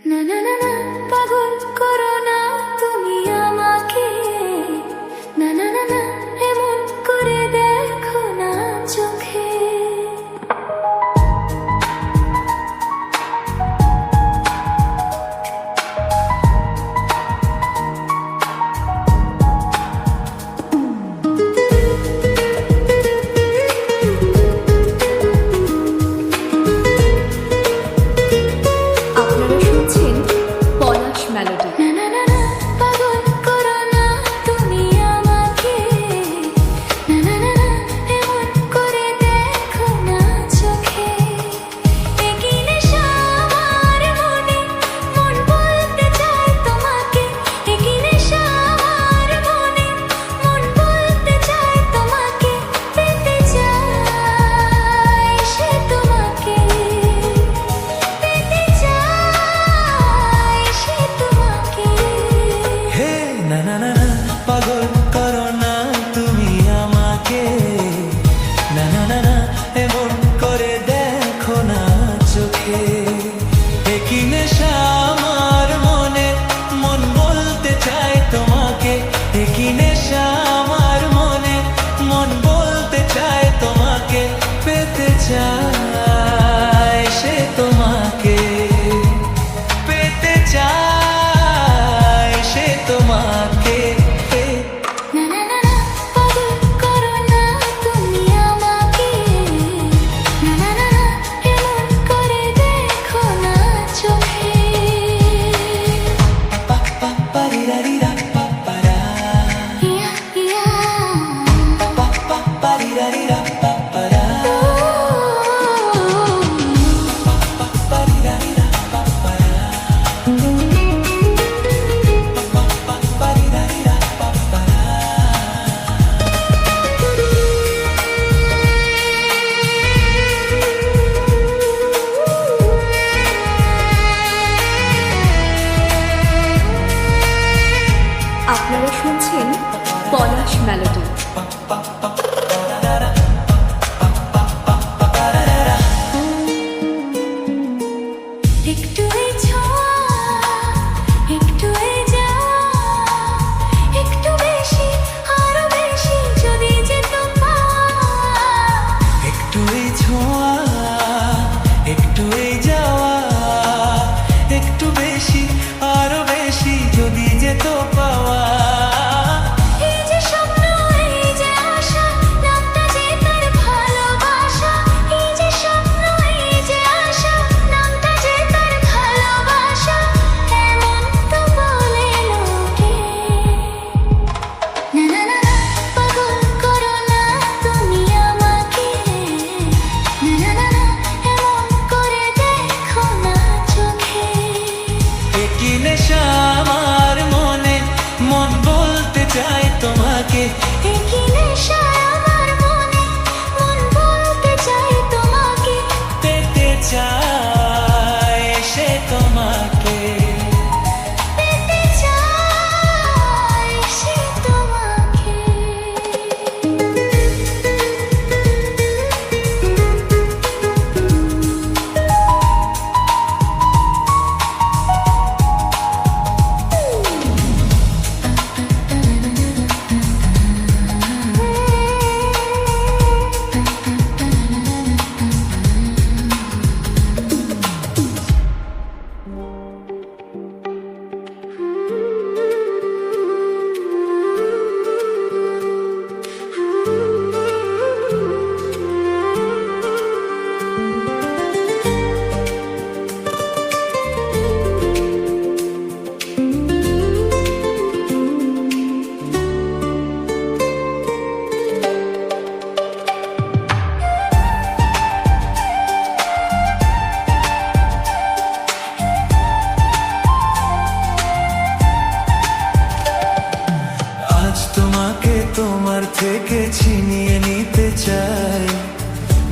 না না না না পাগল করো না তুমি আমাকে, না না না না এমন করে দেখো না চোখে। আপনারা শুনছেন পলাশ মেলোডি। না না না না পাগল করো না তুমি আমাকে, না না না না এমন করে দেখো না চোখে। একই নেশা আমার মনে, মন বলতে চায় তোমাকে। একই নেশা আমার মনে, মন বলতে চায় তোমাকে। পেতে চায় সে তোমাকে, পেতে চায় সে তোমাকে। হে না না না না পাগল করো না তুমি আমাকে, না না না না এমন করে দেখো না চোখে। একই নেশা আমার মনে, মন বলতে চায় তোমাকে। একই নেশা আমার মনে, মন বলতে চায় তোমাকে। পেতে চায় সে তোমাকে, পেতে চায় সে তোমাকে। না না না না পাগল করো না তুমি আমাকে, না না না না এমন করে দেখো না চোখে। পা পা পারিরারিরা পা পারা, ইয়া ইয়া পা পা পারিরারিরা পা পারা, পা পা পারিরারিরা পা পারা, পা পা পারিরারিরা পা পারা। আপনারা শুনছেন পলাশ মেলোডি। একটু এই ছোঁয়া, একটু এই যাওয়া, একটু বেশি আরো বেশি যদি যেত পাওয়া। একটু এই ছোঁয়া, একটু এই যাওয়া, একটু বেশি আরো বেশি যদি যেত পাওয়া। এই যে স্বপ্ন, এই যে আশা, নামটা যে তার ভালোবাসা। এই যে স্বপ্ন, এই যে আশা, নামটা যে তার ভালোবাসা। এমন তো বলে লোকে। না না না না পাগল করো না তুমি আমাকে, না না না না এমন করে দেখো না চোখে। একই নেশা আমার মনে, মন বলতে চায় তোমাকে। একই নেশা আমার মনে, মন বলতে চায় তোমাকে। পেতে চায় সে তোমাকে। পেতে চায় সে তোমাকে। আজ তোমাকে তোমার থেকে ছিনিয়ে নিতে চাই।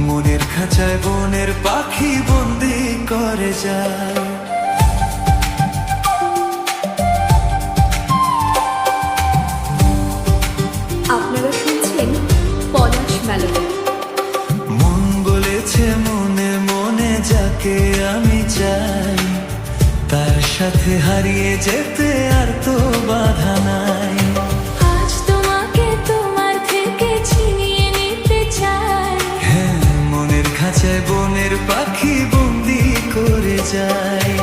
মনের খাঁচায় বনের পাখি বন্দি করে যায়। আপনারা শুনছেন পলাশ মেলোডি। মন বলেছে মনে মনে যাকে আমি চাই, তার সাথে হারিয়ে যেতে আর তো বাধা নাই। আজ তোমাকে তোমার থেকে ছিনিয়ে নিতে চাই। হ্যাঁ, মনের খাঁচায় বনের পাখি বন্দি করে যায়।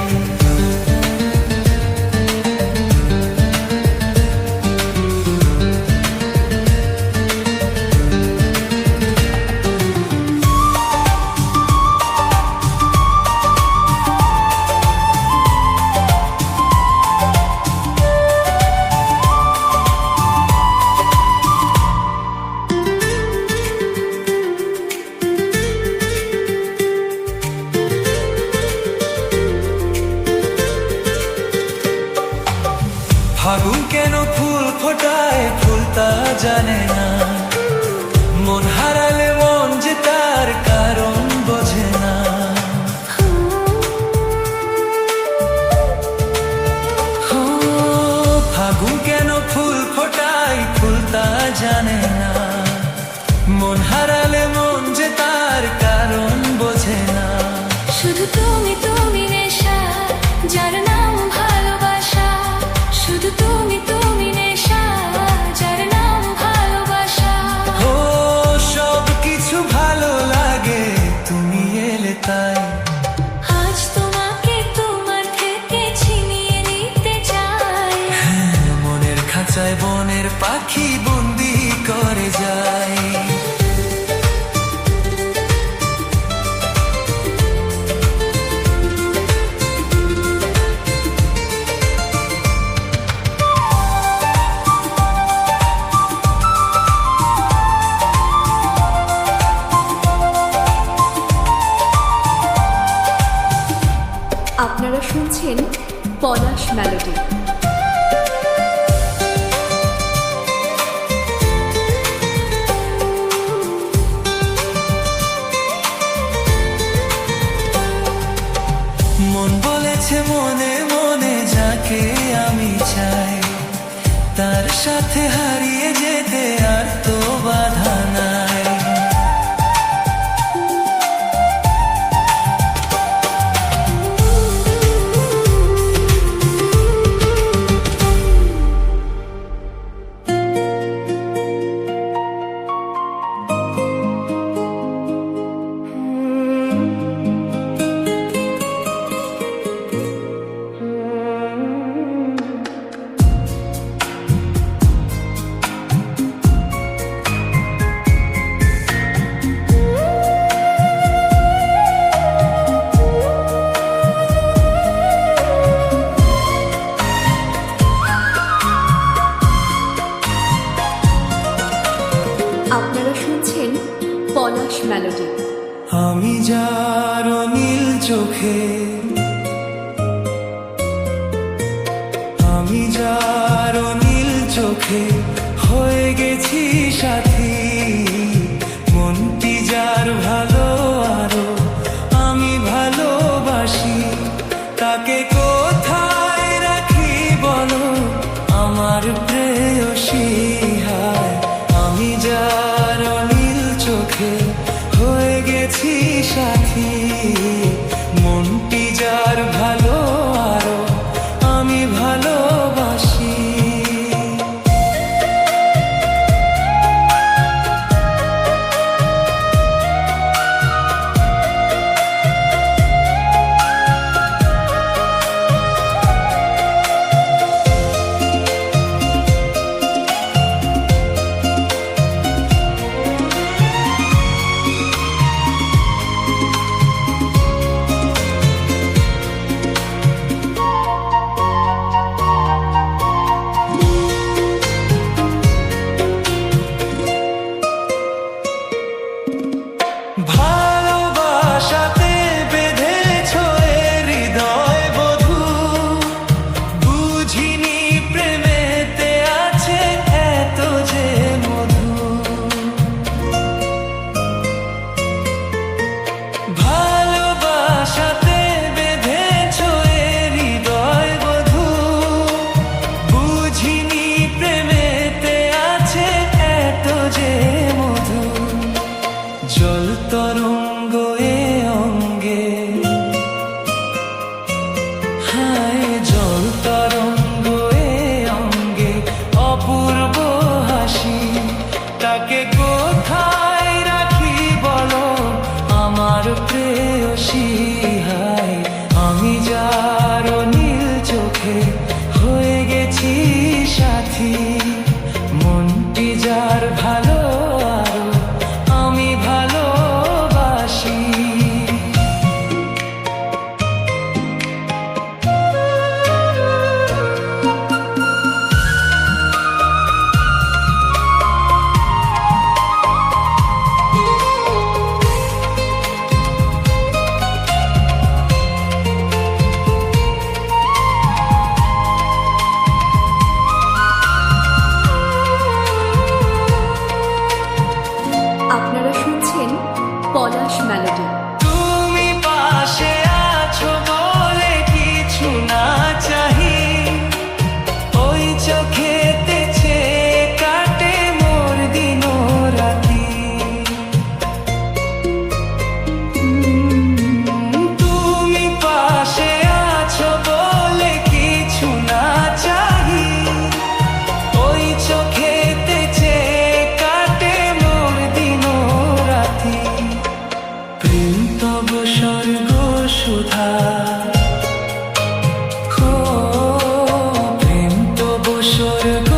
ফাগুন কেন ফুল ফোটায় ফুল তা জানে না, মন হারালে মন যে তার কারণ বোঝে না। ও, ফাগুন কেন ফুল ফোটায় ফুল তা জানে না, মন হারালে মন যে তার কারণ বোঝে না। শুধু তুমি তুমি নেশা, যার নাম ভালোবাসা। শুধু তুমি তুমি নেশা, যার নাম ভালোবাসা। ও, সব কিছু ভালো লাগে তুমি এলে তাই। আজ তোমাকে তোমার থেকে ছিনিয়ে নিতে চাই। হ্যাঁ, মনের খাঁচায় বনের পাখি বন্দি করে যায়। আপনারা শুনছেন পলাশ মেলোডি। মন বলেছে মনে মনে যাকে আমি চাই, তার সাথে হারিয়ে যেতে আর তো বাধা নাই। আপনারা শুনছেন পলাশ মেলোডি। আমি যার নীল চোখে, আমি যার নীল চোখে হয়ে গেছি সাথী। মনটি যার ভালো আরো আমি ভালোবাসি, তাকে কোথায় রাখি বলো আমার প্রেয়সী। হায়, আমি যার নীল চোখে হয়ে গেছি সাথী। মনটি যার ভালো আরো আমি ভালোবাসি। চোখে হয়ে গেছি সাথী, মনটি যার ভালো আরো আমি ভালোবাসি। আপনারা শুনছেন পলাশ মেলোডি। তুমি পাশে আছো বলে কিছু না চাহি, ওই চোখেতে চেয়ে কাটে মোর দিন রাতি। তুমি পাশে আছো বলে কিছু না চাহি, ওই চোখেতে চেয়ে কাটে মোর দিন রাতি। প্রেম তব স্বর্গ সুধা, ও প্রেম তব স্বর্গ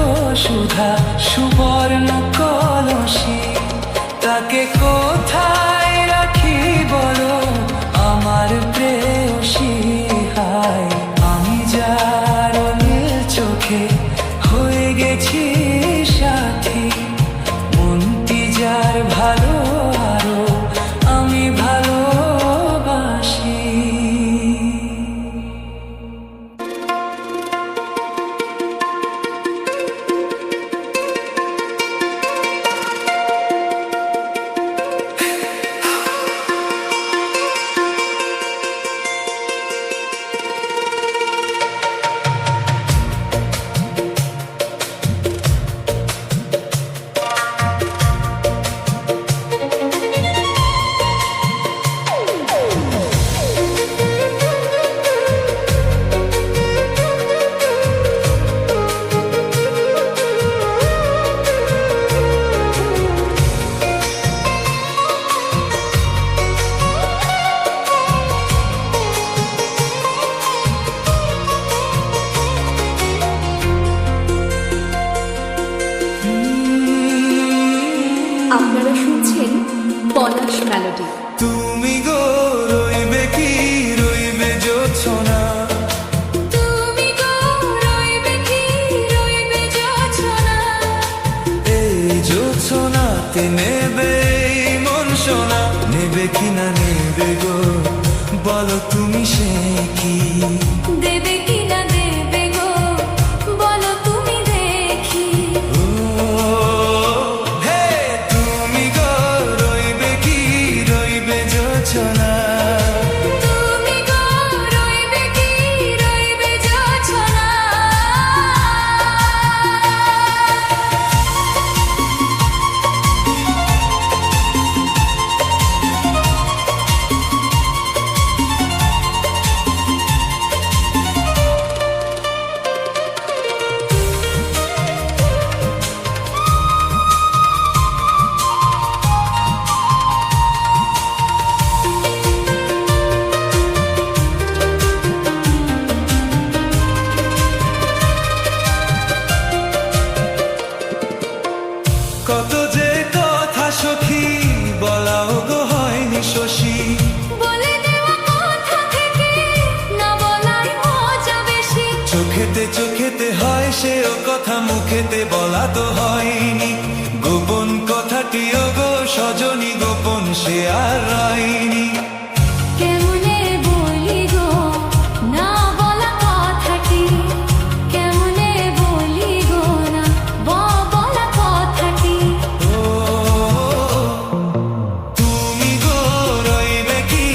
সুধা, সুবর্ণ কলসি তাকে কোথায় রাখি বলো আমার প্রেয়সী। হায় আমি যার নীল চোখে হয়ে গেছি সাথী, মনটি যার ভালো আরো আমি ভালোবাসি। আপনারা শুনছেন পলাশ মেলোডি। তুমি গো রইবে কি রইবে জোছনা, তুমি গো রইবে কি রইবে জোছনা, এই জোছনাতে নেবে এই মন সোনা, নেবে কি না নেবে গো বলো তুমি সে কি। দেবে কি না দেবে গো বলো তুমি দেখি। ও হে তুমি গো রইবে কি রইবে জোছনা, তুমি গো রইবে কি রইবে জোছনা। কত যে কথা সখী বলাও গো হয়নি শশী, বলে দেওয়া কথা থেকে না বলাই মজা বেশি। চোখেতে চোখেতে হয় সেও কথা মুখেতে বলা তো হয়নি, গোপন কথাটিও গো সজনী গোপন সে আর রয়নি। কেমনে বলি গো না বলা কথাটি, কেমনে বলি গো না বলা কথাটি। ও তুমি গো রইবে কি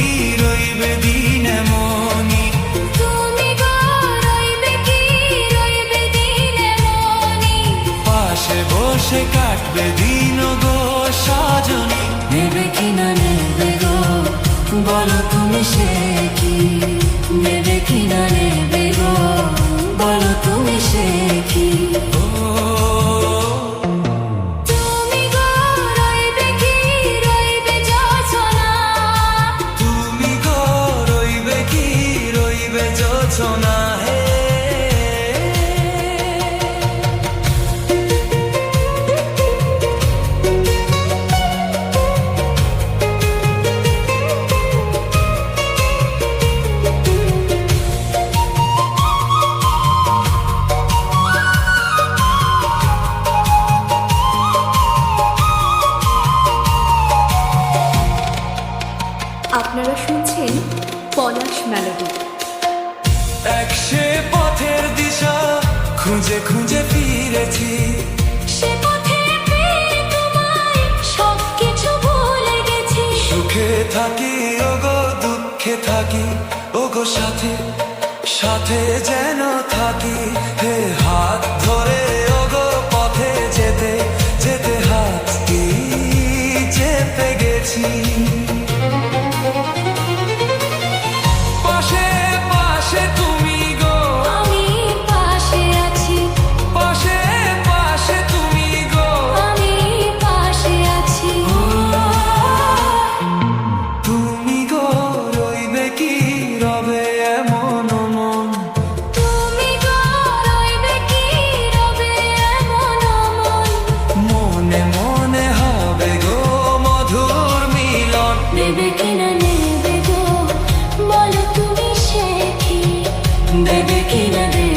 রইবে দিন এমনি, তুমি গো রইবে কি রইবে দিন এমনি। পাশে বসে কাটবে দিন গো সজনী, নেবে কি না নেবে গো বলো তুমি সে কি। নেবে কি না নেবে গো বলো তুমি সে কি। ও তুমি গো রইবে কি রইবে জোছনা, তুমি গো রইবে কি রইবে জোছনা, হে সে পথের দিশা খুঁজে খুঁজে ফিরেছি। সে পথে পেয়ে তোমায় সবকিছু ভুলে গেছি। সুখে থাকি ওগো দুঃখে থাকি ওগো সাথে সাথে যেন থাকি। হে হাত ধরে ওগো পথে যেতে যেতে হাত কি চেপে গেছি। পাশে পাশে তুমি গো, আমি পাশে আছি, পাশে পাশে তুমি গো, আমি পাশে আছি। তুমি গো রইবে কি রবে এমন মন, তুমি গো রইবে কি রবে এমন মন। মনে মনে হবে গো মধুর মিলন। নেবে কিনা নেবে গো বলো তুমি সে কি, দেবে কিনা দেবে